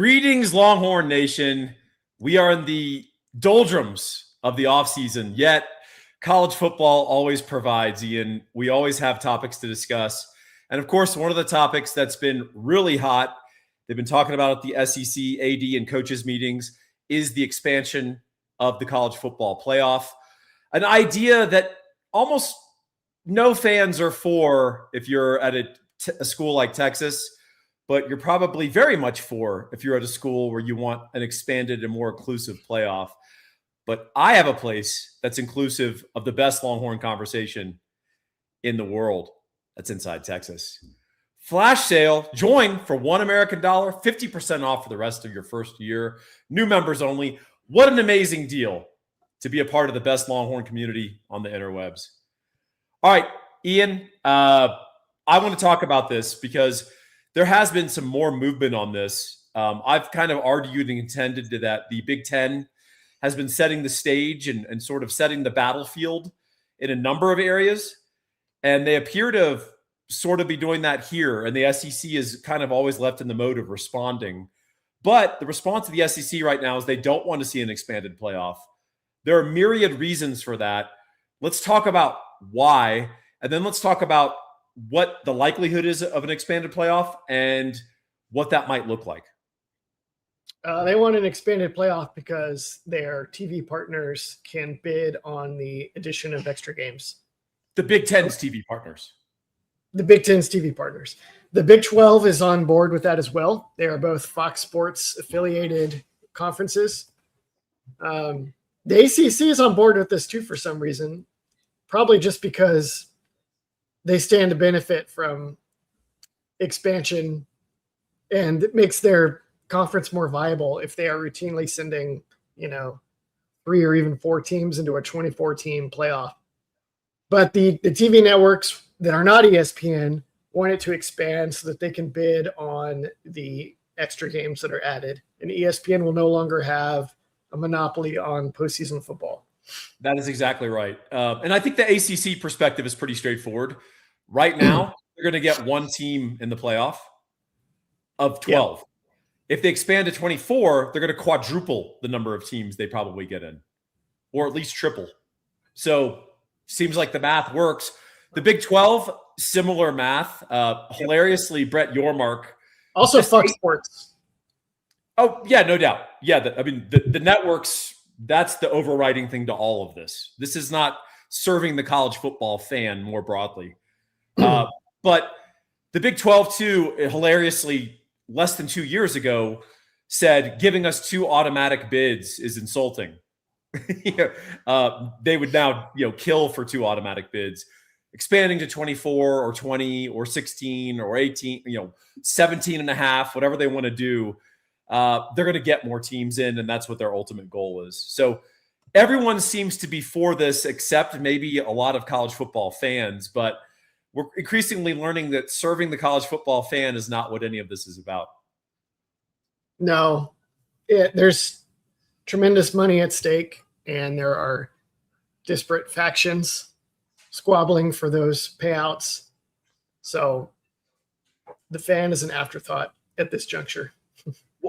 Greetings, Longhorn Nation. We are in the doldrums of the offseason, yet college football always provides, Ian. We always have topics to discuss. And of course, one of the topics that's been really hot, they've been talking about at the SEC, AD, and coaches meetings, is the expansion of the college football playoff. An idea that almost no fans are for if you're at a school like Texas, but you're probably very much for if you're at a school where you want an expanded and more inclusive playoff. But I have a place that's inclusive of the best Longhorn conversation in the world. That's Inside Texas. Flash sale. Join for $1 American, 50% off for the rest of your first year. New members only. What an amazing deal to be a part of the best Longhorn community on the interwebs. All right, Ian, I want to talk about this because there has been some more movement on this. I've kind of argued and contended to that the Big Ten has been setting the stage and sort of setting the battlefield in a number of areas. And they appear to sort of be doing that here. And the SEC is kind of always left in the mode of responding. But the response of the SEC right now is they don't want to see an expanded playoff. There are myriad reasons for that. Let's talk about why, and then let's talk about what the likelihood is of an expanded playoff and what that might look like. They want an expanded playoff because their TV partners can bid on the addition of extra games. The Big Ten's TV partners. The Big Ten's TV partners. The Big 12 is on board with that as well. They are both Fox Sports affiliated conferences. The ACC is on board with this too for some reason, probably just because they stand to benefit from expansion, and it makes their conference more viable if they are routinely sending, 3 or even 4 teams into a 24-team playoff. But the TV networks that are not ESPN want it to expand so that they can bid on the extra games that are added. And ESPN will no longer have a monopoly on postseason football. That is exactly right. And I think the ACC perspective is pretty straightforward. Right now, they're going to get 1 team in the playoff of 12. Yep. If they expand to 24, they're going to quadruple the number of teams they probably get in, or at least triple. So seems like the math works. The Big 12, similar math. Hilariously, Brett Yormark. Also Fox Sports. Oh, yeah, no doubt. Yeah, the networks, that's the overriding thing to all of this. This is not serving the college football fan more broadly. But the Big 12, too, hilariously, less than 2 years ago, said giving us 2 automatic bids is insulting. They would now, kill for 2 automatic bids. Expanding to 24 or 20 or 16 or 18, 17 and a half, whatever they want to do, they're going to get more teams in, and that's what their ultimate goal is. So everyone seems to be for this, except maybe a lot of college football fans, but we're increasingly learning that serving the college football fan is not what any of this is about. No, there's tremendous money at stake, and there are disparate factions squabbling for those payouts. So the fan is an afterthought at this juncture.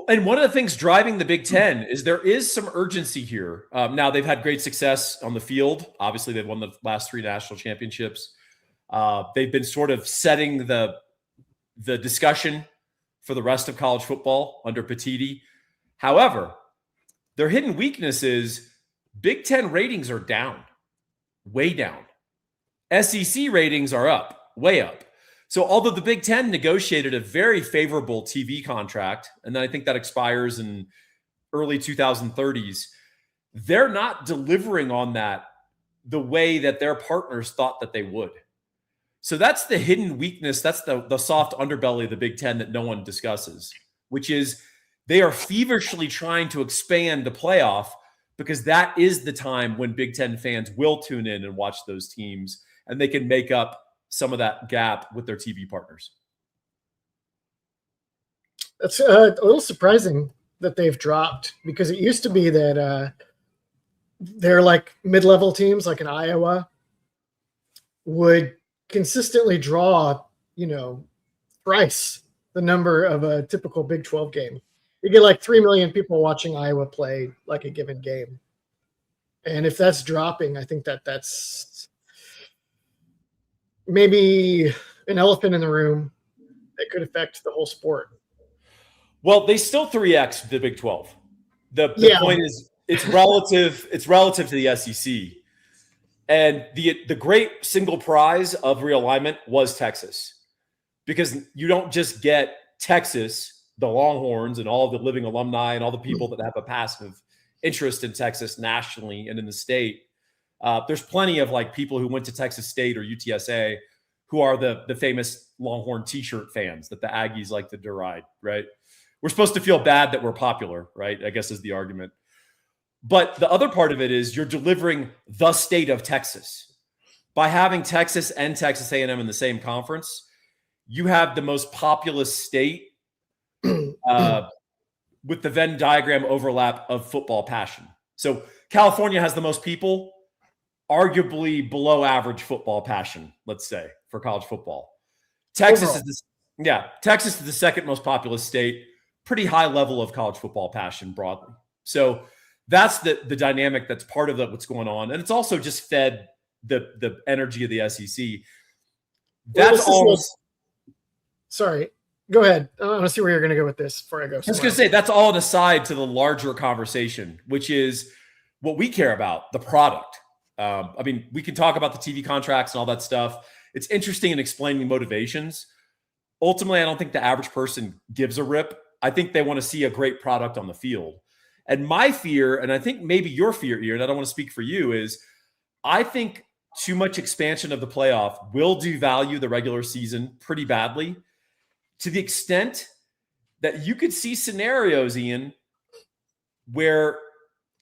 And one of the things driving the Big Ten is there is some urgency here. Now, they've had great success on the field. Obviously, they've won the last 3 national championships. They've been sort of setting the discussion for the rest of college football under Petitti. However, their hidden weakness is Big Ten ratings are down, way down. SEC ratings are up, way up. So although the Big Ten negotiated a very favorable TV contract, and then I think that expires in early 2030s, they're not delivering on that the way that their partners thought that they would. So that's the hidden weakness. That's the soft underbelly of the Big Ten that no one discusses, which is they are feverishly trying to expand the playoff because that is the time when Big Ten fans will tune in and watch those teams, and they can make up some of that gap with their TV partners. That's a little surprising that they've dropped, because it used to be that they're like mid-level teams like in Iowa would consistently draw, thrice the number of a typical Big 12 game. You get like 3 million people watching Iowa play like a given game. And if that's dropping, I think that's maybe an elephant in the room that could affect the whole sport. Well, they still 3x the Big 12. The Yeah. point is it's relative to the SEC. And the great single prize of realignment was Texas. Because you don't just get Texas, the Longhorns, and all the living alumni and all the people that have a passive interest in Texas nationally and in the state. There's plenty of like people who went to Texas State or UTSA who are the famous Longhorn T-shirt fans that the Aggies like to deride, right? We're supposed to feel bad that we're popular, right? I guess is the argument. But the other part of it is you're delivering the state of Texas. By having Texas and Texas A&M in the same conference, you have the most populous state with the Venn diagram overlap of football passion. So California has the most people, arguably below average football passion, let's say, for college football. Texas is the second most populous state, pretty high level of college football passion broadly. So that's the dynamic that's part of what's going on. And it's also just fed the energy of the SEC. That's almost... Sorry, go ahead. I want to see where you're going to go with this before I go. I was going to say, that's all an aside to the larger conversation, which is what we care about, the product. I mean, we can talk about the TV contracts and all that stuff. It's interesting in explaining motivations. Ultimately, I don't think the average person gives a rip. I think they want to see a great product on the field. And my fear, and I think maybe your fear, Ian, I don't want to speak for you, is I think too much expansion of the playoff will devalue the regular season pretty badly, to the extent that you could see scenarios, Ian, where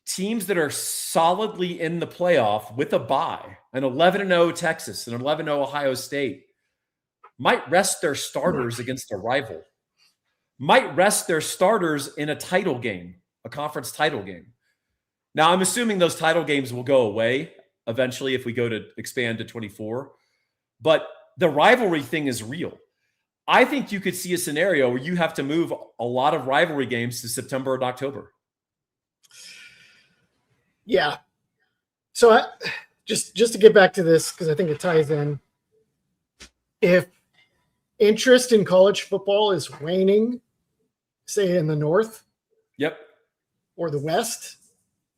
teams that are solidly in the playoff with a bye, an 11-0 Texas, an 11-0 Ohio State, might rest their starters against a rival, might rest their starters in a title game, a conference title game. Now, I'm assuming those title games will go away eventually if we go to expand to 24, but the rivalry thing is real. I think you could see a scenario where you have to move a lot of rivalry games to September and October. Yeah. So just to get back to this, because I think it ties in. If interest in college football is waning, say in the North, yep, or the West,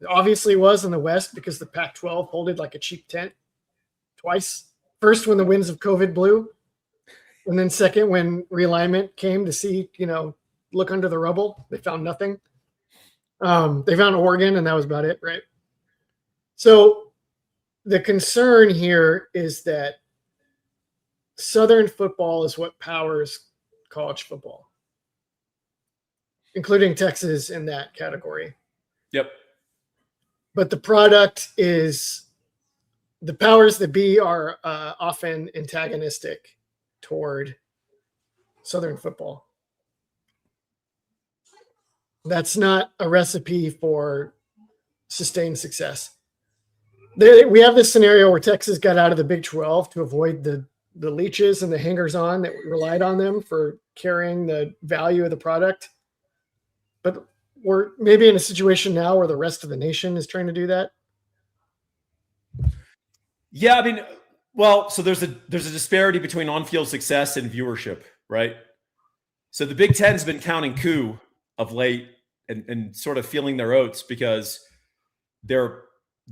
it obviously was in the West because the Pac-12 folded like a cheap tent twice. First, when the winds of COVID blew, and then second, when realignment came to see, look under the rubble, they found nothing. They found Oregon, and that was about it, right? So the concern here is that Southern football is what powers college football, including Texas in that category. Yep. But the product is the powers that be are often antagonistic toward Southern football. That's not a recipe for sustained success. We have this scenario where Texas got out of the Big 12 to avoid the leeches and the hangers-on that relied on them for carrying the value of the product. But we're maybe in a situation now where the rest of the nation is trying to do that. Yeah, I mean, well, so there's a disparity between on-field success and viewership, right? So the Big Ten's been counting coup of late and sort of feeling their oats because they're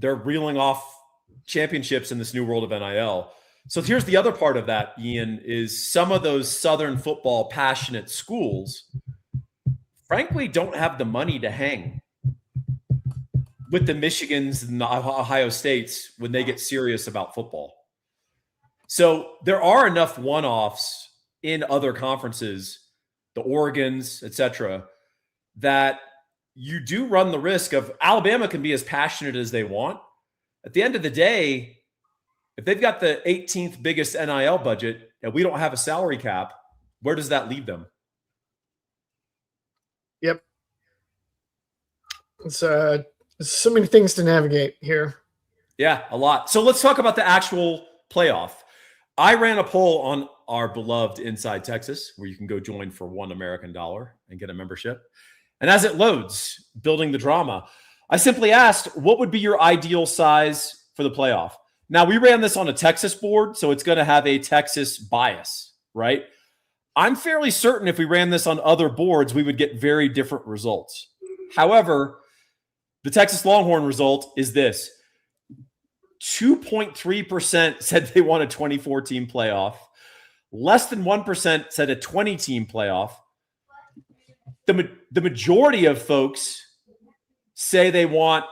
reeling off championships in this new world of NIL. So here's the other part of that, Ian, is some of those Southern football passionate schools, frankly, don't have the money to hang with the Michigans and the Ohio States when they get serious about football. So there are enough one-offs in other conferences, the Oregons, et cetera, that you do run the risk of Alabama can be as passionate as they want. At the end of the day, if they've got the 18th biggest NIL budget and we don't have a salary cap, where does that leave them? Yep. It's so many things to navigate here. Yeah, a lot. So let's talk about the actual playoff. I ran a poll on our beloved Inside Texas, where you can go join for $1 American and get a membership. And as it loads, building the drama, I simply asked, what would be your ideal size for the playoff? Now, we ran this on a Texas board, so it's going to have a Texas bias, right? I'm fairly certain if we ran this on other boards, we would get very different results. However, the Texas Longhorn result is this. 2.3% said they want a 24-team playoff. Less than 1% said a 20-team playoff. The majority of folks say they want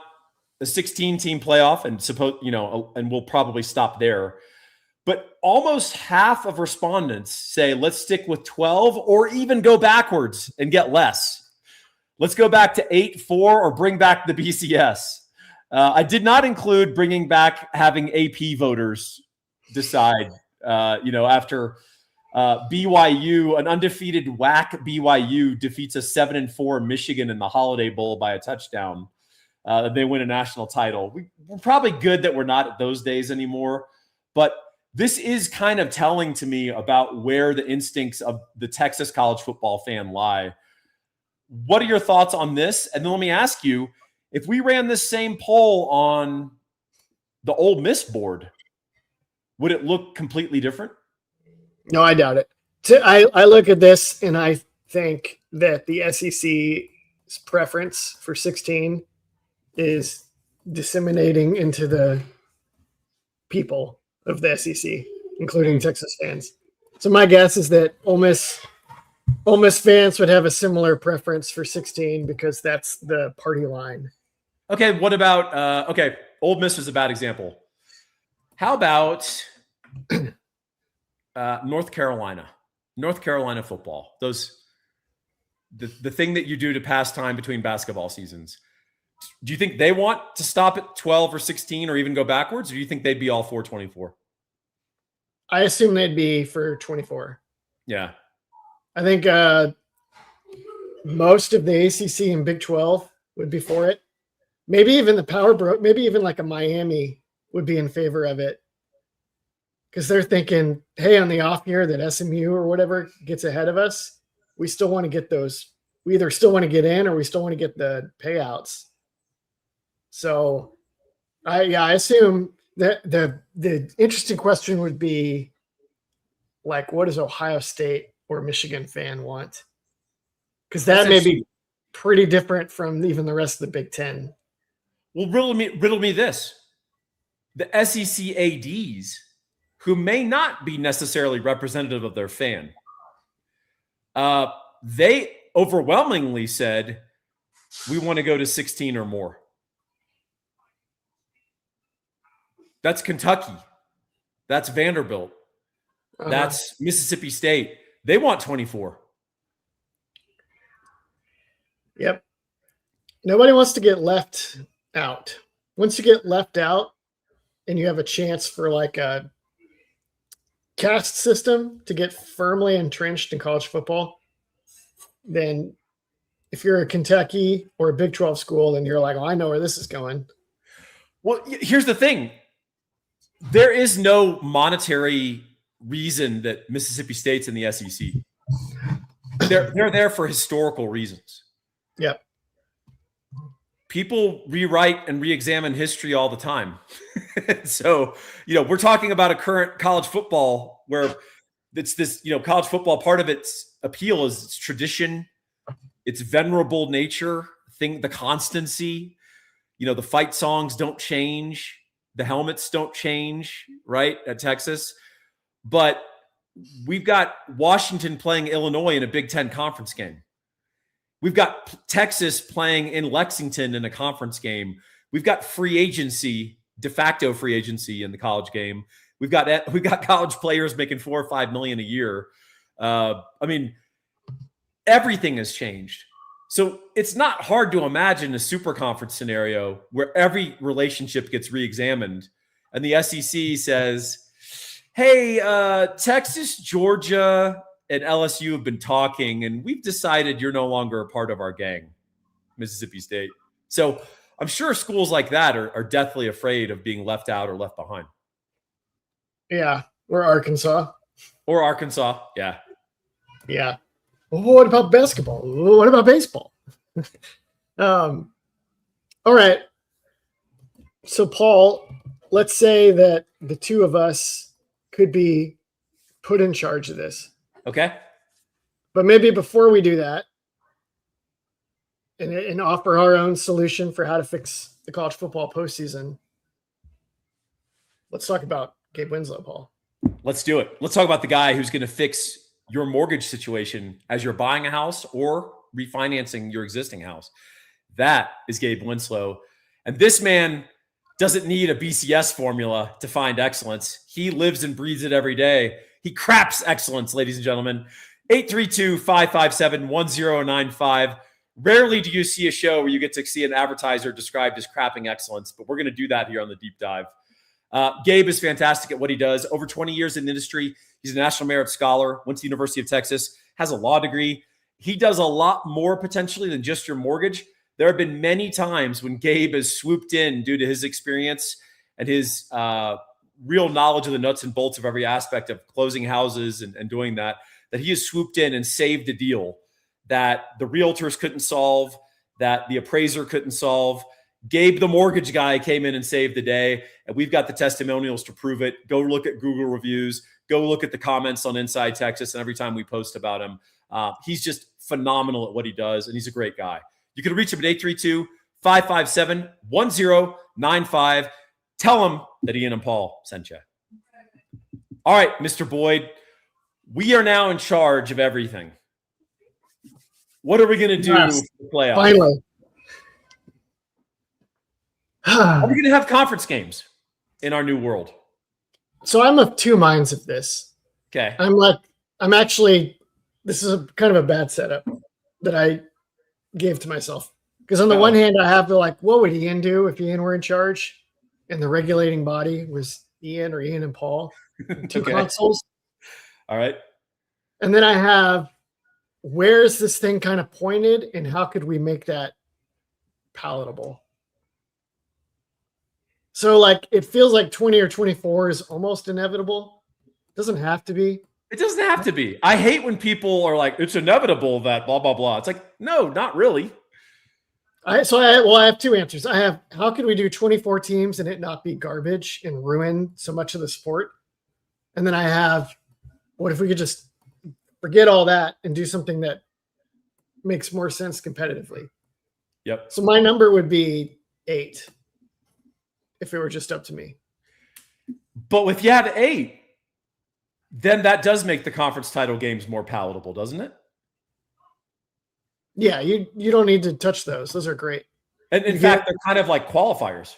a 16-team playoff, and we'll probably stop there. But almost half of respondents say let's stick with 12 or even go backwards and get less. Let's go back to 8-4 or bring back the BCS. I did not include bringing back having AP voters decide, after BYU, an undefeated WAC BYU defeats a 7-4 Michigan in the Holiday Bowl by a touchdown. They win a national title. We're probably good that we're not at those days anymore, but this is kind of telling to me about where the instincts of the Texas college football fan lie. What are your thoughts on this? And then let me ask you, if we ran this same poll on the Ole Miss board, would it look completely different? No, I doubt it. I look at this and I think that the SEC's preference for 16 is disseminating into the people of the SEC, including Texas fans. So my guess is that Ole Miss fans would have a similar preference for 16 because that's the party line. Okay, what about Ole Miss is a bad example. How about North Carolina football? The thing that you do to pass time between basketball seasons. Do you think they want to stop at 12 or 16 or even go backwards? Or do you think they'd be all for 24? I assume they'd be for 24. Yeah. I think most of the ACC and Big 12 would be for it. Maybe even maybe even like a Miami would be in favor of it. Because they're thinking, hey, on the off year that SMU or whatever gets ahead of us, we still want to get those. We either still want to get in or we still want to get the payouts. So I assume that the interesting question would be like, what does Ohio State or Michigan fan want? Because that may be pretty different from even the rest of the Big Ten. Well, riddle me this. The SEC ADs, who may not be necessarily representative of their fan, they overwhelmingly said, we want to go to 16 or more. That's Kentucky. That's Vanderbilt. That's Mississippi State. They want 24. Yep. Nobody wants to get left out. Once you get left out and you have a chance for like a caste system to get firmly entrenched in college football, then if you're a Kentucky or a Big 12 school, then you're like, oh, I know where this is going. Well, here's the thing. There is no monetary reason that Mississippi State's in the SEC. They're there for historical reasons. Yep. People rewrite and re-examine history all the time. So, we're talking about a current college football where it's this, college football, part of its appeal is its tradition, its venerable nature, the constancy, the fight songs don't change. The helmets don't change, right, at Texas. But we've got Washington playing Illinois in a Big Ten conference game. We've got Texas playing in Lexington in a conference game. We've got free agency, de facto free agency in the college game. We've got college players making $4 or $5 million a year. Everything has changed. So it's not hard to imagine a super conference scenario where every relationship gets re-examined and the SEC says, hey, Texas, Georgia, and LSU have been talking and we've decided you're no longer a part of our gang, Mississippi State. So I'm sure schools like that are deathly afraid of being left out or left behind. Yeah. Or Arkansas. Yeah. Yeah. Well, what about basketball? What about baseball? All right. So, Paul, let's say that the two of us could be put in charge of this. Okay. But maybe before we do that and offer our own solution for how to fix the college football postseason, let's talk about Gabe Winslow, Paul. Let's do it. Let's talk about the guy who's going to fix your mortgage situation as you're buying a house or refinancing your existing house. That is Gabe Winslow. And this man doesn't need a BCS formula to find excellence. He lives and breathes it every day. He craps excellence, ladies and gentlemen. 832-557-1095. Rarely do you see a show where you get to see an advertiser described as crapping excellence, but we're going to do that here on the Deep Dive. Gabe is fantastic at what he does. Over 20 years in the industry. He's a National Merit Scholar, went to the University of Texas, has a law degree. He does a lot more potentially than just your mortgage. There have been many times when Gabe has swooped in due to his experience and his real knowledge of the nuts and bolts of every aspect of closing houses and doing that he has swooped in and saved a deal that the realtors couldn't solve, that the appraiser couldn't solve. Gabe, the mortgage guy, came in and saved the day, and we've got the testimonials to prove it. Go look at Google reviews. Go look at the comments on Inside Texas, and every time we post about him, he's just phenomenal at what he does, and he's a great guy. You can reach him at 832-557-1095. Tell him that Ian and Paul sent you. All right, Mr. Boyd, we are now in charge of everything. What are we going to do for the playoffs? Finally. Are we going to have conference games in our new world? So I'm of two minds of this. Okay. This is kind of a bad setup that I gave to myself. Because on the one hand, I have to what would Ian do if Ian were in charge and the regulating body was Ian or Ian and Paul? Two consoles. All right. And then I have, where is this thing kind of pointed and how could we make that palatable? So it feels like 20 or 24 is almost inevitable. It doesn't have to be. It doesn't have to be. I hate when people are like, it's inevitable that blah, blah, blah. It's like, no, not really. I have two answers. I have, how could we do 24 teams and it not be garbage and ruin so much of the sport? And then I have, what if we could just forget all that and do something that makes more sense competitively? Yep. So my number would be 8 if it were just up to me. But with you have 8, then that does make the conference title games more palatable, doesn't it? Yeah, you don't need to touch those. Those are great. And in fact, they're kind of like qualifiers.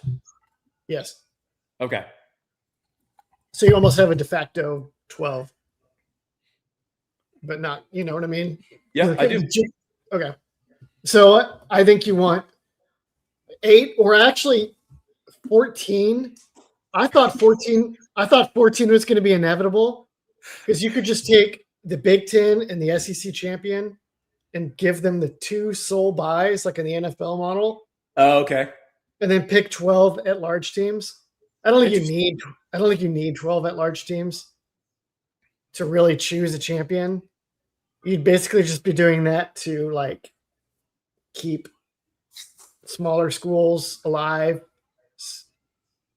Yes. Okay. So you almost have a de facto 12. But not, you know what I mean? Yeah, I do. Okay. So I think you want 8 or actually 14. I thought 14 was going to be inevitable because you could just take the Big Ten and the SEC champion and give them the 2 sole buys like in the NFL model. Oh, okay. And then pick 12 at-large teams. I don't think you need 12 at-large teams to really choose a champion. You'd basically just be doing that to keep smaller schools alive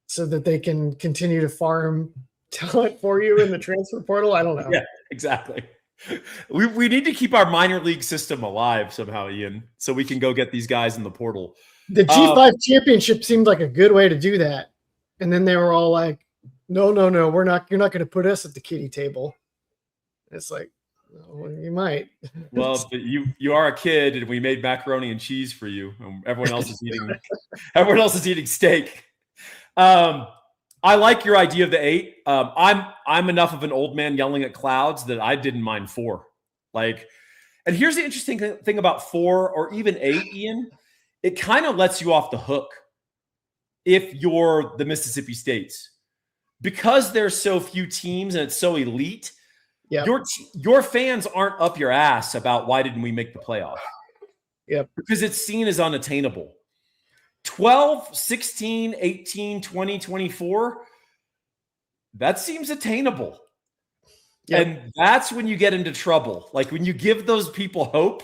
so that they can continue to farm talent for you in the transfer portal. I don't know. Yeah, exactly. We need to keep our minor league system alive somehow, Ian, so we can go get these guys in the portal. The G5 championship seemed like a good way to do that. And then they were all like, no, you're not going to put us at the kiddie table. It's like, well, you might. Well, but you are a kid, and we made macaroni and cheese for you, and everyone else is eating steak. I like your idea of the 8. I'm enough of an old man yelling at clouds that I didn't mind 4. And here's the interesting thing about 4 or even 8, Ian. It kind of lets you off the hook if you're the Mississippi States, because there's so few teams and it's so elite. Yeah, your fans aren't up your ass about why didn't we make the playoff. Yep. Because it's seen as unattainable. 12, 16, 18, 20, 24, that seems attainable. Yep. And that's when you get into trouble. Like when you give those people hope,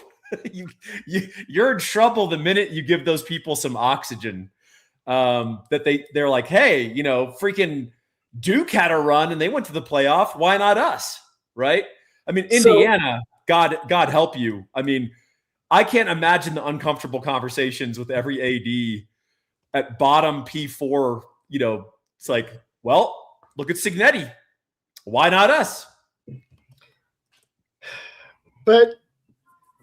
you're in trouble the minute you give those people some oxygen. That they're like, hey, freaking Duke had a run and they went to the playoff. Why not us? Right? I mean, Indiana, God help you. I mean, I can't imagine the uncomfortable conversations with every AD at bottom P4. It's like, well, look at Cignetti. Why not us? But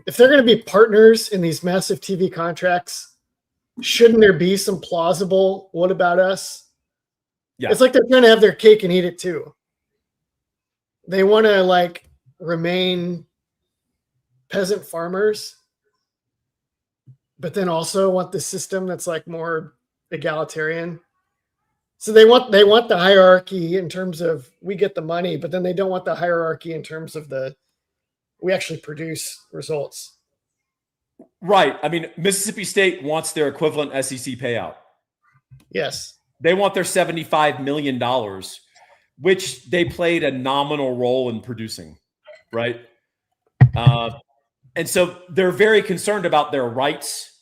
if they're going to be partners in these massive TV contracts, shouldn't there be some plausible, what about us? Yeah. It's like they're trying to have their cake and eat it too. They want to remain peasant farmers, but then also want the system that's more egalitarian. So they want the hierarchy in terms of we get the money, but then they don't want the hierarchy in terms of we actually produce results. Right. I mean, Mississippi State wants their equivalent SEC payout. Yes. They want their $75 million, which they played a nominal role in producing. Right. And so they're very concerned about their rights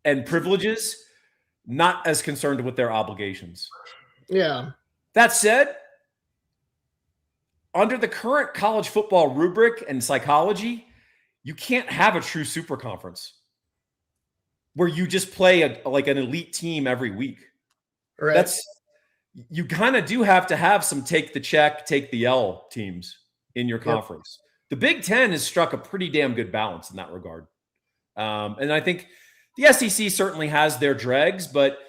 and privileges, not as concerned with their obligations. Yeah. That said, under the current college football rubric and psychology, you can't have a true super conference where you just play an elite team every week. Right. You kind of do have to have some take the check, take the L teams in your conference. Yep. The Big Ten has struck a pretty damn good balance in that regard. And I think the SEC certainly has their dregs, but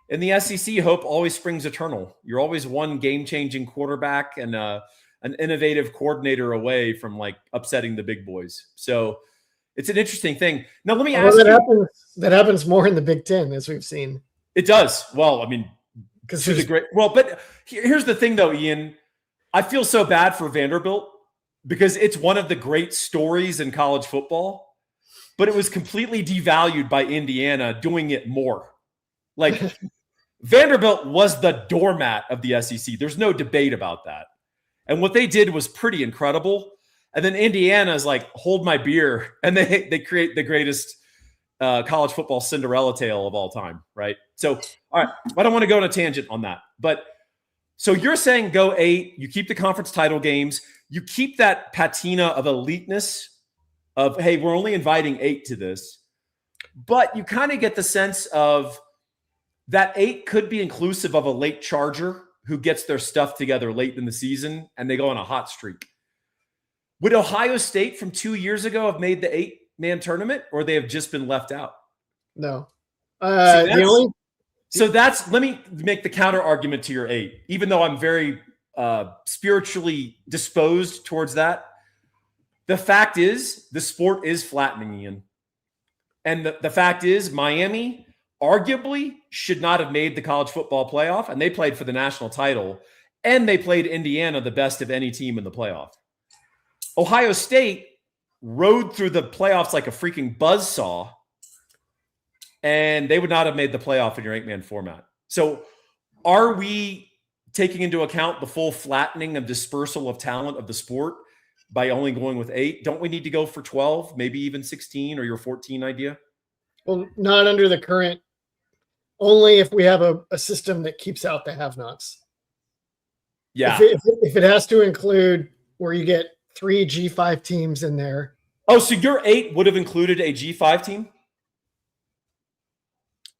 in the SEC, hope always springs eternal. You're always one game-changing quarterback and an innovative coordinator away from upsetting the big boys. So it's an interesting thing. Now, let me ask you. That happens more in the Big Ten, as we've seen. It does. Well, I mean, because but here's the thing, though, Ian. I feel so bad for Vanderbilt because it's one of the great stories in college football, but it was completely devalued by Indiana doing it more. Vanderbilt was the doormat of the SEC. There's no debate about that. And what they did was pretty incredible. And then Indiana is like, hold my beer. And they create the greatest college football Cinderella tale of all time, right? So, all right, I don't want to go on a tangent on that. But so you're saying go 8, you keep the conference title games, you keep that patina of eliteness of, hey, we're only inviting 8 to this. But you kind of get the sense of that 8 could be inclusive of a late Charger who gets their stuff together late in the season and they go on a hot streak. Would Ohio State from 2 years ago have made the 8-man tournament, or they have just been left out? No. Let me make the counter argument to your 8, even though I'm very spiritually disposed towards that. The fact is, the sport is flattening, Ian. And the fact is, Miami arguably should not have made the college football playoff, and they played for the national title, and they played Indiana the best of any team in the playoff. Ohio State rode through the playoffs like a freaking buzzsaw, and they would not have made the playoff in your 8-man format. So are we taking into account the full flattening of dispersal of talent of the sport by only going with 8? Don't we need to go for 12, maybe even 16, or your 14 idea? Well, not under the current. Only if we have a system that keeps out the have-nots. Yeah. If it has to include where you get 3 G5 teams in there. Oh, so your 8 would have included a G5 team?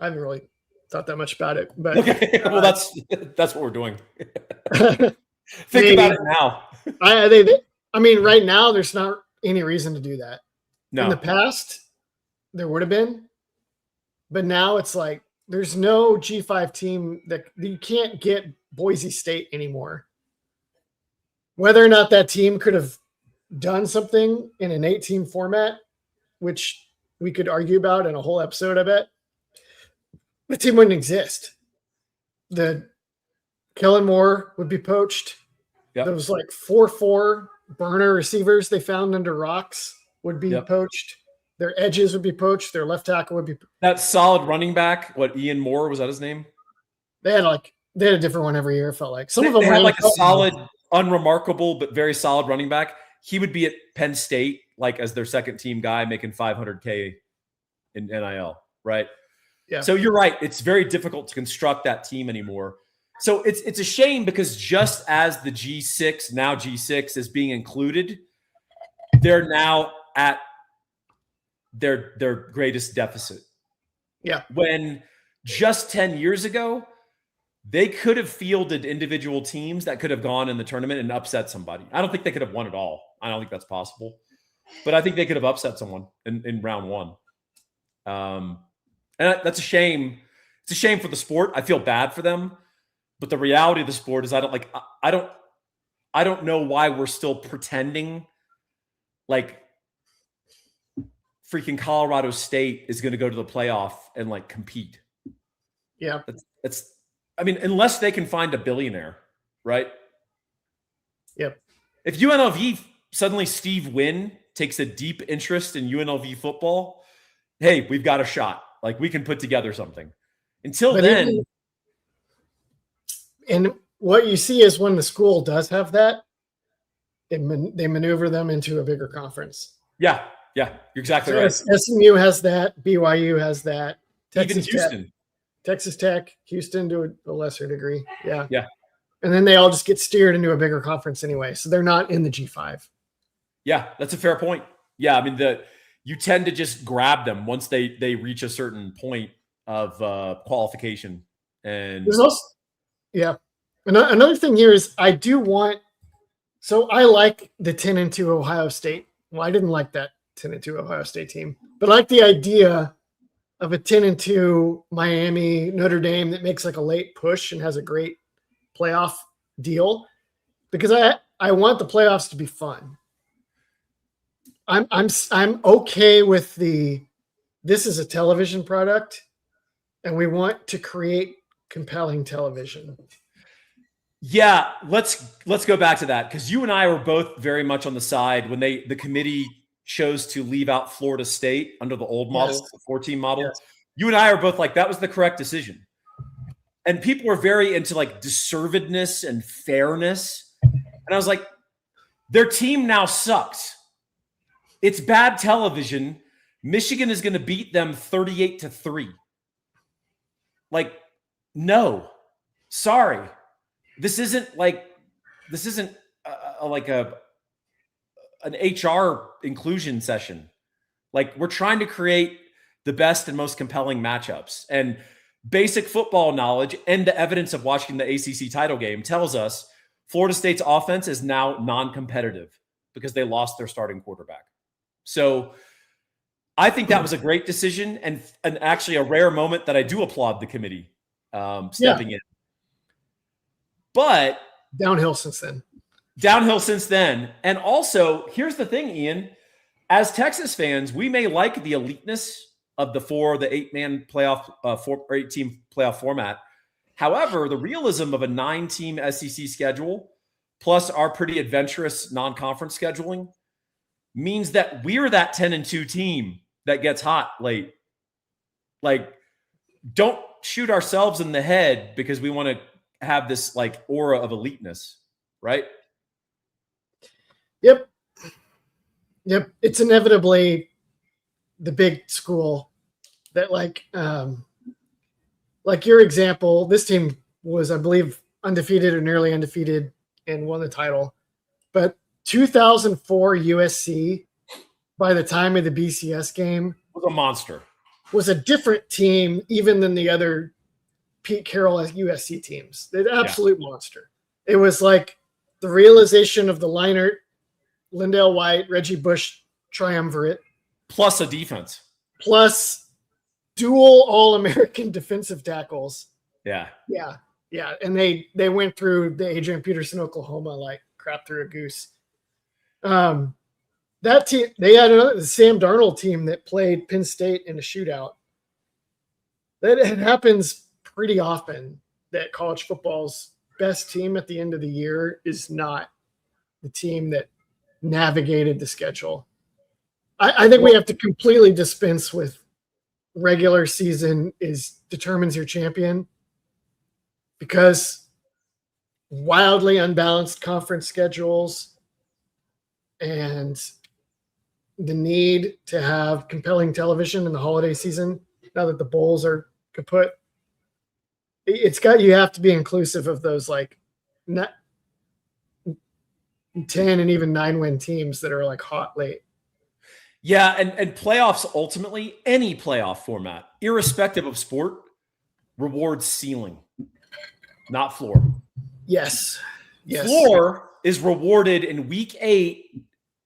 I haven't really thought that much about it, but okay. Well, that's what we're doing. Think about it now. I mean, right now there's not any reason to do that. No. In the past, there would have been, but now it's like there's no G5 team that you can't get Boise State anymore. Whether or not that team could have done something in an 8-team format, which we could argue about in a whole episode, I bet, the team wouldn't exist. The Kellen Moore would be poached. Yep. There was 4 burner receivers they found under rocks would be poached. Their edges would be poached. Their left tackle would be that solid running back. What, Ian Moore, was that his name? They had a different one every year. It felt like some of them had a solid, unremarkable but very solid running back. He would be at Penn State, like as their second team guy making $500K in NIL, right? Yeah. So you're right. It's very difficult to construct that team anymore. So it's a shame because just as the G6, now G6 is being included, they're now at their greatest deficit. Yeah. When just 10 years ago, they could have fielded individual teams that could have gone in the tournament and upset somebody. I don't think they could have won it all. I don't think that's possible. But I think they could have upset someone in round one. And that's a shame. It's a shame for the sport. I feel bad for them. But the reality of the sport is I don't know why we're still pretending like freaking Colorado State is going to go to the playoff and like compete. Yeah. I mean, unless they can find a billionaire, right? Yep. If UNLV suddenly Steve Wynn takes a deep interest in UNLV football, hey, we've got a shot. Like we can put together something. Until then. And what you see is when the school does have that, they maneuver them into a bigger conference. Yeah, you're exactly right. SMU has that. BYU has that. Even Houston. Texas Tech, Houston to a lesser degree. Yeah. And then they all just get steered into a bigger conference anyway. So they're not in the G5. Yeah, that's a fair point. Yeah, I mean, you tend to just grab them once they reach a certain point of qualification. And there's also, yeah. Another thing here is I like the 10-2 Ohio State. Well, I didn't like that 10-2 Ohio State team, but I like the idea of a 10-2 Miami Notre Dame that makes like a late push and has a great playoff deal, because I want the playoffs to be fun. I'm okay with this is a television product, and we want to create compelling television. Yeah, let's go back to that, because you and I were both very much on the side when the committee chose to leave out Florida State under the old model, Yes. the 14 model. Yes. You and I are both like, that was the correct decision. And people were very into like deservedness and fairness. And I was like, their team now sucks. It's bad television. Michigan is going to beat them 38-3. Like, no, sorry. This isn't an HR inclusion session. Like, we're trying to create the best and most compelling matchups. And basic football knowledge and the evidence of watching the ACC title game tells us Florida State's offense is now non-competitive because they lost their starting quarterback. So I think that was a great decision and actually a rare moment that I do applaud the committee stepping in. But downhill since then. And also, here's the thing, Ian. As Texas fans, we may like the eliteness of the 8-man playoff, 8-team playoff format. However, the realism of a 9-team SEC schedule, plus our pretty adventurous non-conference scheduling, means that we're that 10-2 team that gets hot late. Like, don't shoot ourselves in the head because we want to have this like aura of eliteness, right? Yep. It's inevitably the big school that like your example, this team was, I believe, undefeated or nearly undefeated and won the title. But 2004 USC, by the time of the BCS game, was a monster. Was a different team even than the other Pete Carroll USC teams. They're an absolute monster. It was like the realization of the Leinart, Lindell White, Reggie Bush triumvirate. Plus a defense. Plus dual All-American defensive tackles. Yeah. And they went through the Adrian Peterson, Oklahoma, like crap through a goose. That team, they had the Sam Darnold team that played Penn State in a shootout. It happens pretty often that college football's best team at the end of the year is not the team that navigated the schedule. I think we have to completely dispense with regular season determines your champion, because wildly unbalanced conference schedules and the need to have compelling television in the holiday season, now that the bowls are kaput, you have to be inclusive of those like 10 and even 9-win teams that are like hot late. Yeah, and playoffs, ultimately, any playoff format, irrespective of sport, rewards ceiling, not floor. Yes. Floor is rewarded in week 8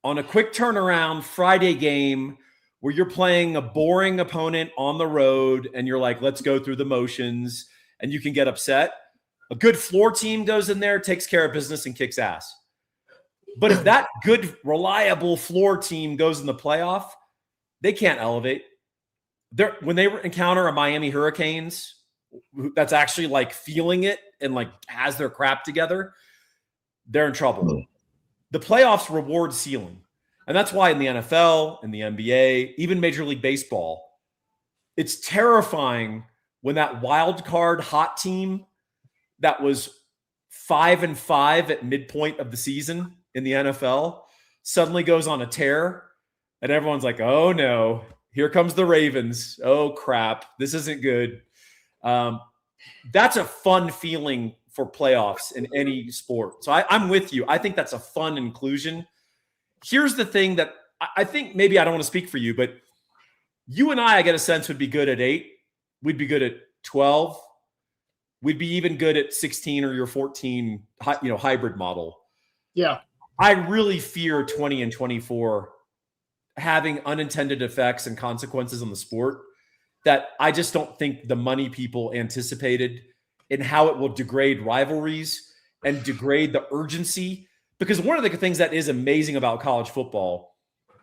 on a quick turnaround Friday game where you're playing a boring opponent on the road and you're like, let's go through the motions, and you can get upset. A good floor team goes in there, takes care of business, and kicks ass. But if that good, reliable floor team goes in the playoff, they can't elevate. When they encounter a Miami Hurricanes that's actually like feeling it and like has their crap together, they're in trouble. The playoffs reward ceiling. And that's why in the NFL, in the NBA, even Major League Baseball, it's terrifying when that wild card hot team that was 5-5 at midpoint of the season in the NFL suddenly goes on a tear, and everyone's like, oh no, here comes the Ravens. Oh crap, this isn't good. That's a fun feeling for playoffs in any sport. So I'm with you. I think that's a fun inclusion. Here's the thing that I think, maybe I don't want to speak for you, but you and I get a sense, would be good at 8. We'd be good at 12. We'd be even good at 16 or your 14, hybrid model. Yeah. I really fear 20 and 24 having unintended effects and consequences on the sport that I just don't think the money people anticipated, in how it will degrade rivalries and degrade the urgency. Because one of the things that is amazing about college football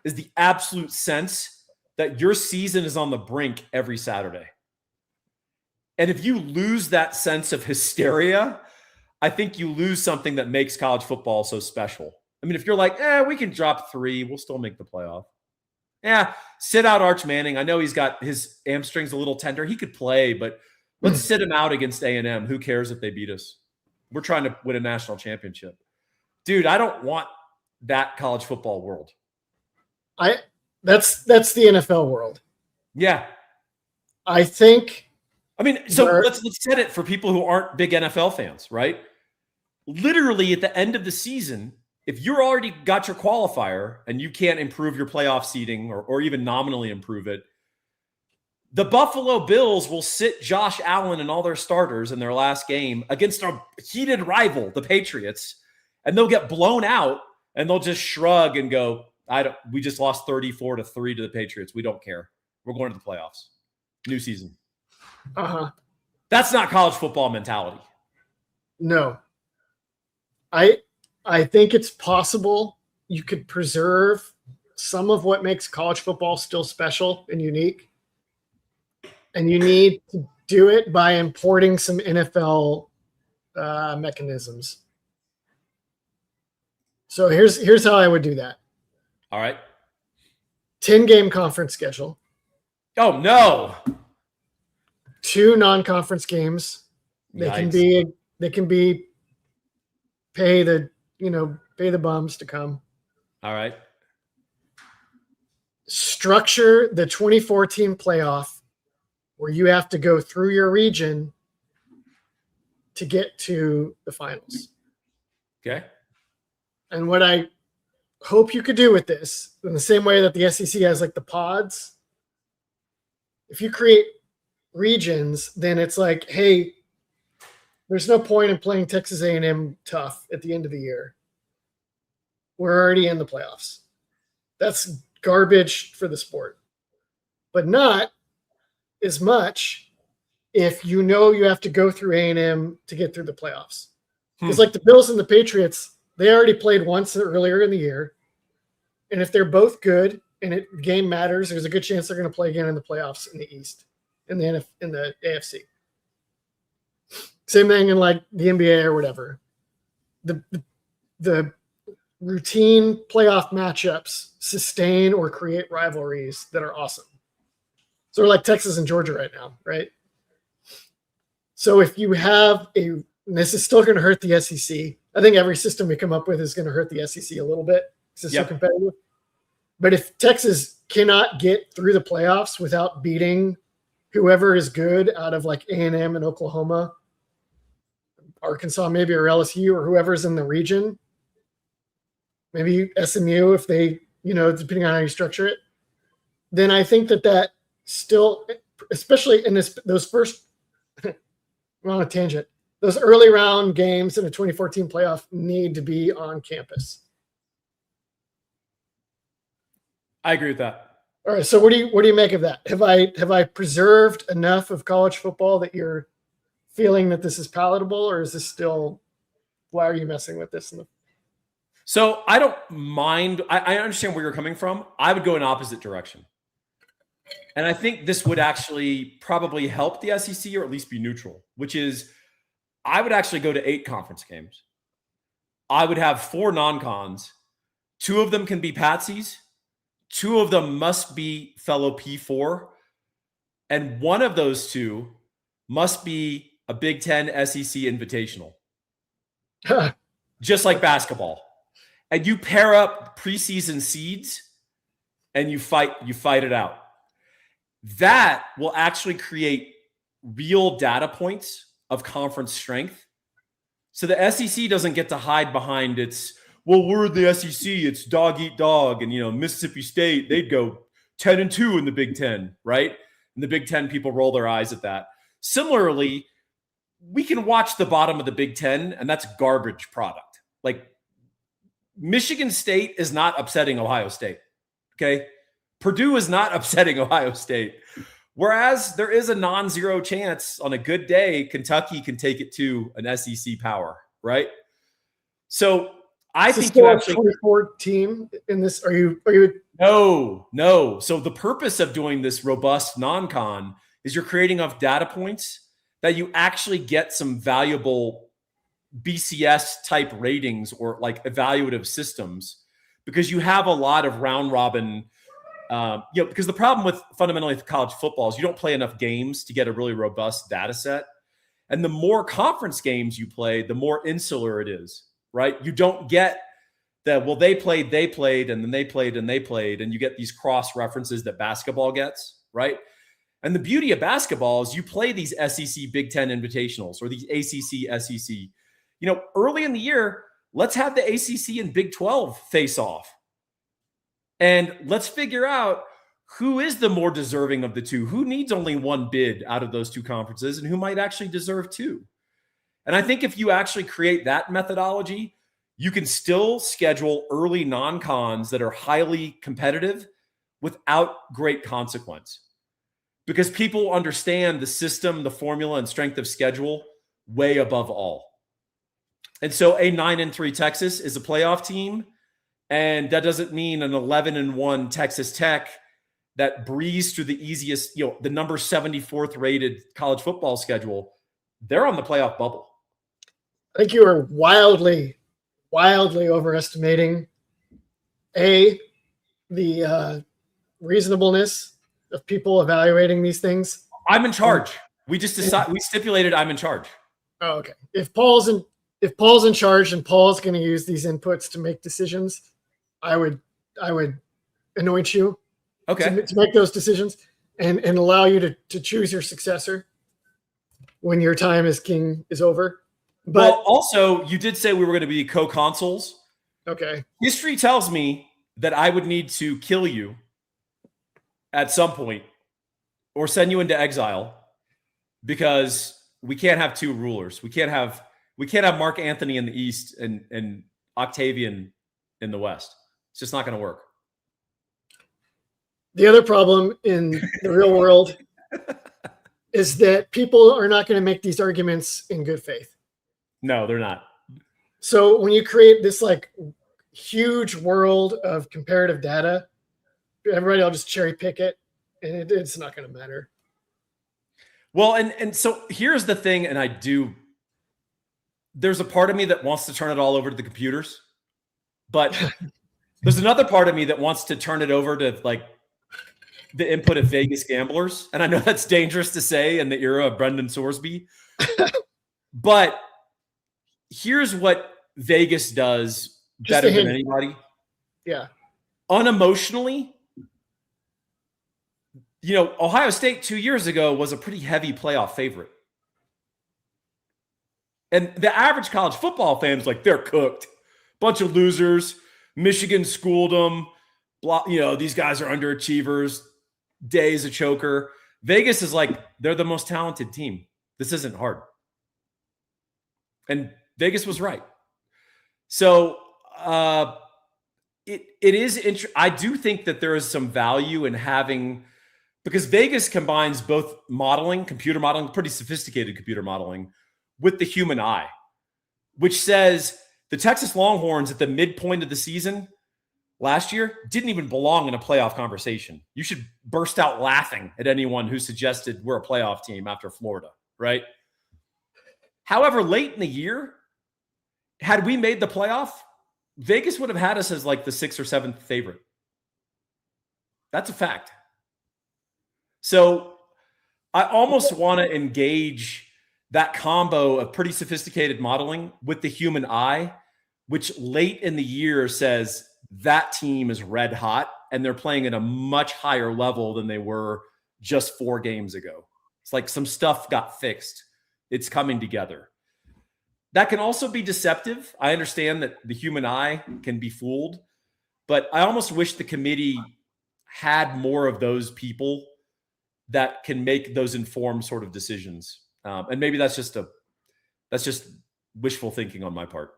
is the absolute sense that your season is on the brink every Saturday. And if you lose that sense of hysteria, I think you lose something that makes college football so special. I mean, if you're like, we can drop 3, we'll still make the playoff. Yeah, sit out Arch Manning. I know he's got his hamstrings a little tender. He could play, but let's sit him out against A&M. Who cares if they beat us? We're trying to win a national championship. Dude, I don't want that college football world. That's the NFL world. Yeah. I think. I mean, so let's set it for people who aren't big NFL fans, right? Literally at the end of the season, if you're already got your qualifier and you can't improve your playoff seeding or even nominally improve it, the Buffalo Bills will sit Josh Allen and all their starters in their last game against a heated rival, the Patriots, and they'll get blown out and they'll just shrug and go, we just lost 34-3 to the Patriots. We don't care. We're going to the playoffs. New season. Uh-huh. That's not college football mentality. No. I think it's possible you could preserve some of what makes college football still special and unique. And you need to do it by importing some NFL mechanisms. So here's how I would do that. All right. 10-game conference schedule. Oh, no. 2 non-conference games. They can be pay the bums to come. All right. Structure the 24-team playoff where you have to go through your region to get to the finals. Okay. And what I hope you could do with this, in the same way that the SEC has like the pods, if you create regions, then it's like, hey, there's no point in playing Texas A&M tough at the end of the year. We're already in the playoffs. That's garbage for the sport. But not as much if you know you have to go through A&M to get through the playoffs. Because like the Bills and the Patriots, they already played once earlier in the year. And if they're both good and the game matters, there's a good chance they're going to play again in the playoffs in the East, in the AFC. Same thing in like the NBA or whatever. The routine playoff matchups sustain or create rivalries that are awesome. So we're like Texas and Georgia right now, right? So if you have and this is still going to hurt the SEC. I think every system we come up with is going to hurt the SEC a little bit because it's so competitive. But if Texas cannot get through the playoffs without beating whoever is good out of like A&M and Oklahoma, Arkansas maybe, or LSU, or whoever's in the region, maybe SMU if they, depending on how you structure it, then I think that still, especially in those first, I'm on a tangent, those early round games in the 2014 playoff need to be on campus. I agree with that. All right. So what do you make of that? Have I preserved enough of college football that you're feeling that this is palatable, or is this still, why are you messing with this? So I don't mind. I understand where you're coming from. I would go in opposite direction. And I think this would actually probably help the SEC, or at least be neutral, which is I would actually go to 8 conference games. I would have 4 non-cons. 2 of them can be patsies. 2 of them must be fellow P4. And one of those 2 must be a Big Ten SEC invitational. Just like basketball. And you pair up preseason seeds and you fight it out. That will actually create real data points of conference strength. So the SEC doesn't get to hide behind its, well, we're the SEC, it's dog eat dog. And, Mississippi State, they'd go 10-2 in the Big Ten, right? And the Big Ten people roll their eyes at that. Similarly, we can watch the bottom of the Big Ten, and that's garbage product. Like, Michigan State is not upsetting Ohio State, okay? Purdue is not upsetting Ohio State. Whereas there is a non-zero chance on a good day, Kentucky can take it to an SEC power, right? So I think still a 24 team in this. Are you? No. So the purpose of doing this robust non-con is you're creating enough data points that you actually get some valuable BCS type ratings or like evaluative systems, because you have a lot of round robin. Because the problem with fundamentally college football is you don't play enough games to get a really robust data set. And the more conference games you play, the more insular it is, right? You don't get that, well, they played, and then they played, and you get these cross references that basketball gets, right? And the beauty of basketball is you play these SEC Big Ten invitationals or these ACC, SEC. Early in the year, let's have the ACC and Big 12 face off. And let's figure out who is the more deserving of the 2, who needs only 1 bid out of those 2 conferences, and who might actually deserve 2. And I think if you actually create that methodology, you can still schedule early non-cons that are highly competitive without great consequence, because people understand the system, the formula, and strength of schedule way above all. And so a 9-3 Texas is a playoff team. And that doesn't mean an 11-1 Texas Tech that breezed through the easiest, the number 74th rated college football schedule. They're on the playoff bubble. I think you are wildly overestimating the reasonableness of people evaluating these things. I'm in charge. We just decided, we stipulated I'm in charge. Oh, okay. If Paul's in charge and Paul's going to use these inputs to make decisions, I would anoint you to make those decisions and allow you to choose your successor when your time as king is over. But also, you did say we were going to be co-consuls. Okay. History tells me that I would need to kill you at some point or send you into exile, because we can't have 2 rulers. We can't have Mark Anthony in the East and Octavian in the West. It's just not going to work. The other problem in the real world is that people are not going to make these arguments in good faith. No, they're not. So when you create this like huge world of comparative data, everybody will just cherry pick it, and it's not going to matter. Well, and so here's the thing, and there's a part of me that wants to turn it all over to the computers, but there's another part of me that wants to turn it over to like the input of Vegas gamblers. And I know that's dangerous to say in the era of Brendan Sorsby, but here's what Vegas does better than anybody. Yeah. unemotionally, Ohio State 2 years ago was a pretty heavy playoff favorite. And the average college football fan is like, they're cooked. Bunch of losers. Michigan schooled them. These guys are underachievers. Day's a choker. Vegas is like, they're the most talented team. This isn't hard. And Vegas was right. So it is interesting. I do think that there is some value in having, because Vegas combines both modeling, computer modeling, pretty sophisticated computer modeling, with the human eye, which says the Texas Longhorns at the midpoint of the season last year didn't even belong in a playoff conversation. You should burst out laughing at anyone who suggested we're a playoff team after Florida, right? However, late in the year, had we made the playoff, Vegas would have had us as like the 6th or 7th favorite. That's a fact. So I almost want to engage that combo of pretty sophisticated modeling with the human eye, which late in the year says that team is red hot and they're playing at a much higher level than they were just 4 games ago. It's like some stuff got fixed. It's coming together. That can also be deceptive. I understand that the human eye can be fooled, but I almost wish the committee had more of those people that can make those informed sort of decisions. And maybe that's just wishful thinking on my part.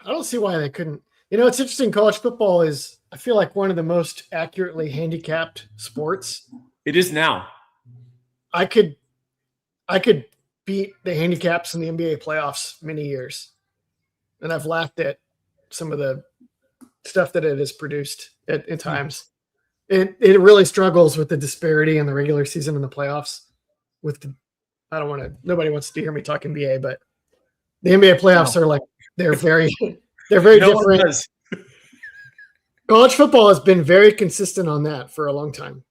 I don't see why they couldn't. It's interesting. College football is, I feel like, one of the most accurately handicapped sports. It is now. I could beat the handicaps in the NBA playoffs many years. And I've laughed at some of the stuff that it has produced at times. It really struggles with the disparity in the regular season and the playoffs. Nobody wants to hear me talk NBA, but the NBA playoffs are like, they're very different. College football has been very consistent on that for a long time.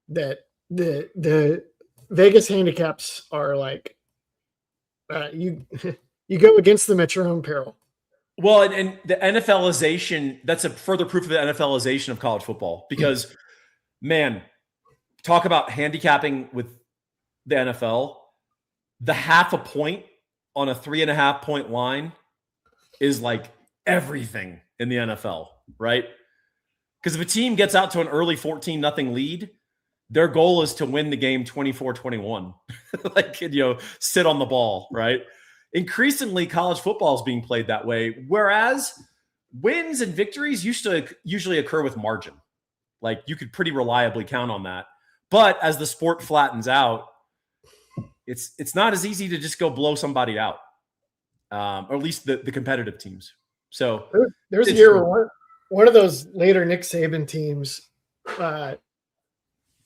That the Vegas handicaps are like, you go against them at your own peril. Well, and the NFLization, that's a further proof of the NFLization of college football, because, man, talk about handicapping with the NFL. The half a point on a 3.5 point line is like everything in the NFL, right? Because if a team gets out to an early 14-0 lead, their goal is to win the game 24-21, sit on the ball, right? Increasingly, college football is being played that way, whereas wins and victories usually occur with margin. Like, you could pretty reliably count on that. But as the sport flattens out, it's not as easy to just go blow somebody out, or at least the competitive teams. So there's a year where one of those later Nick Saban teams,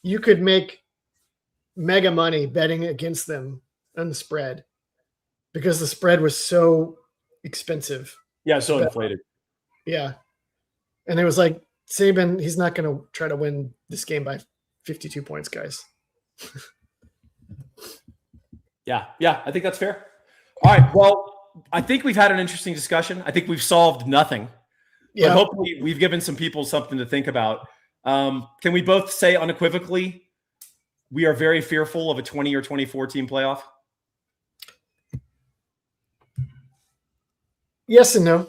you could make mega money betting against them on the spread, because the spread was so expensive. Yeah, so inflated. Yeah. And it was like, Saban, he's not going to try to win this game by 52 points, guys. Yeah, I think that's fair. All right, well, I think we've had an interesting discussion. I think we've solved nothing. Yeah. But hopefully we've given some people something to think about. Can we both say unequivocally we are very fearful of a 20 or 24 team playoff? Yes and no.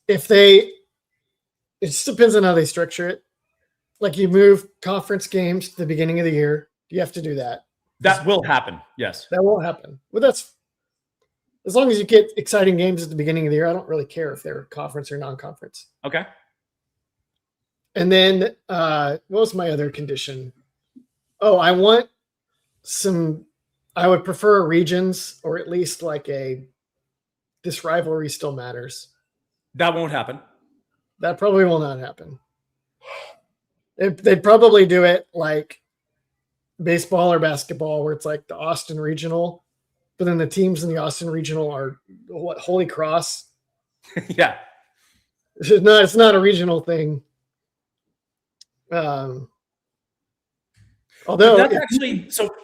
It just depends on how they structure it. Like, you move conference games to the beginning of the year, you have to do that. That will happen. Yes. That will happen. But that's, as long as you get exciting games at the beginning of the year, I don't really care if they're conference or non-conference. Okay. And then what was my other condition? Oh, I would prefer regions, or at least like this rivalry still matters. That won't happen. That probably will not happen. They'd probably do it like baseball or basketball, where it's like the Austin Regional, but then the teams in the Austin Regional are what, Holy Cross? Yeah. It's not a regional thing. Although that's actually so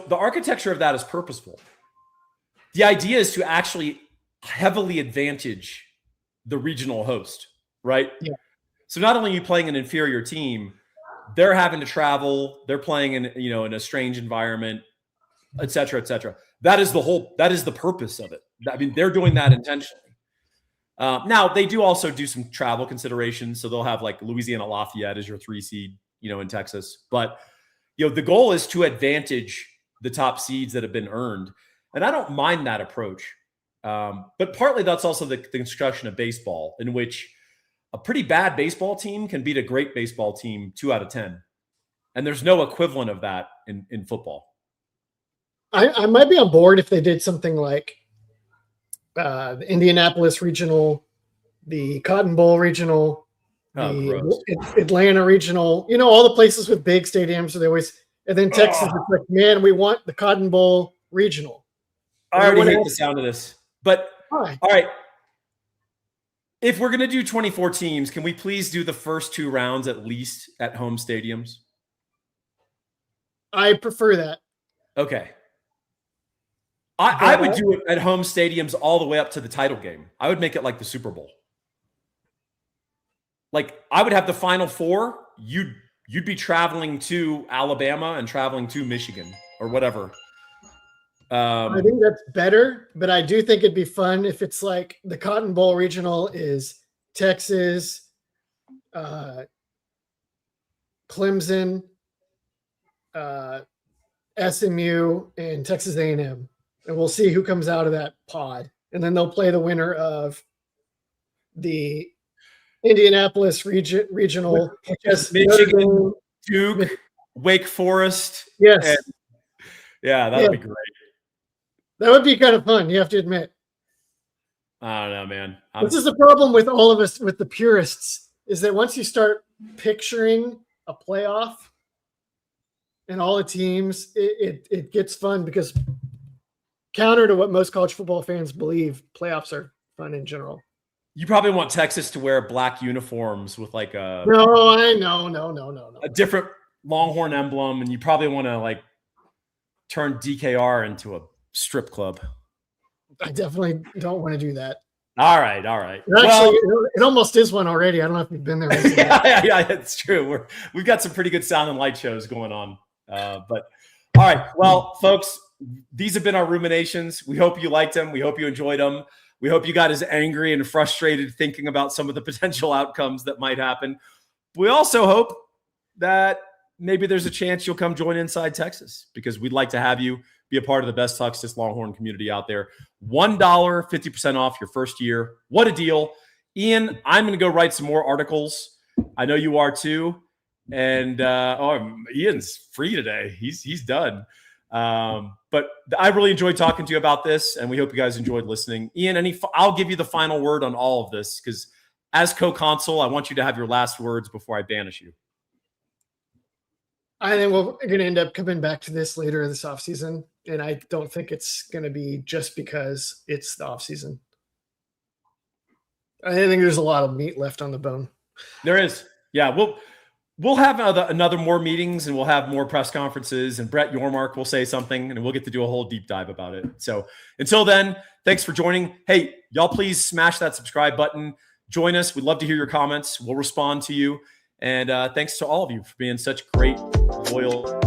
the architecture of that is purposeful. the idea is to actually heavily advantage the regional host, right? Yeah. So not only are you playing an inferior team, they're having to travel, they're playing in a strange environment, et cetera, et cetera. That is the purpose of it. I mean, they're doing that intentionally. Now they do also do some travel considerations. So they'll have like Louisiana Lafayette as your 3 seed, in Texas. But, the goal is to advantage the top seeds that have been earned. And I don't mind that approach. But partly that's also the construction of baseball, in which a pretty bad baseball team can beat a great baseball team 2 out of 10. And there's no equivalent of that in football. I might be on board if they did something like the Indianapolis Regional, the Cotton Bowl Regional, the Atlanta Regional, all the places with big stadiums where they always, and then Texas, it's like, man, we want the Cotton Bowl Regional. I already hate the sound of this. But, all right. If we're going to do 24 teams, can we please do the first 2 rounds at least at home stadiums? I prefer that. Okay. I would do it at home stadiums all the way up to the title game. I would make it like the Super Bowl. Like, I would have the Final Four. You'd be traveling to Alabama and traveling to Michigan or whatever. I think that's better, but I do think it'd be fun if it's like the Cotton Bowl Regional is Texas, Clemson, SMU, and Texas A&M. And we'll see who comes out of that pod. And then they'll play the winner of the Indianapolis Regional. Michigan, Duke, Wake Forest. Yes. That would be great. That would be kind of fun, you have to admit. I don't know, man. This is the problem with all of us, with the purists, is that once you start picturing a playoff and all the teams, it gets fun, because counter to what most college football fans believe, playoffs are fun in general. You probably want Texas to wear black uniforms with like a no. a different Longhorn emblem, and you probably want to like turn DKR into a strip club. I definitely don't want to do that. All right. Actually, it almost is one already. I don't know if you've been there. yeah, it's true. We've got some pretty good sound and light shows going on. But all right, well, folks, these have been our ruminations. We hope you liked them. We hope you enjoyed them. We hope you got as angry and frustrated thinking about some of the potential outcomes that might happen. We also hope that maybe there's a chance you'll come join Inside Texas, because we'd like to have you be a part of the best Texas Longhorn community out there. $1, 50% off your first year. What a deal. Ian, I'm going to go write some more articles. I know you are too. And Ian's free today. He's done. But I really enjoyed talking to you about this, and we hope you guys enjoyed listening. Ian, I'll give you the final word on all of this, because as co-consul, I want you to have your last words before I banish you. I think we're going to end up coming back to this later this offseason, and I don't think it's going to be just because it's the offseason. I think there's a lot of meat left on the bone. There is. Yeah, we'll have another more meetings, and we'll have more press conferences, and Brett Yormark will say something, and we'll get to do a whole deep dive about it. So until then, thanks for joining. Hey, y'all, please smash that subscribe button. Join us. We'd love to hear your comments. We'll respond to you. And thanks to all of you for being such great, loyal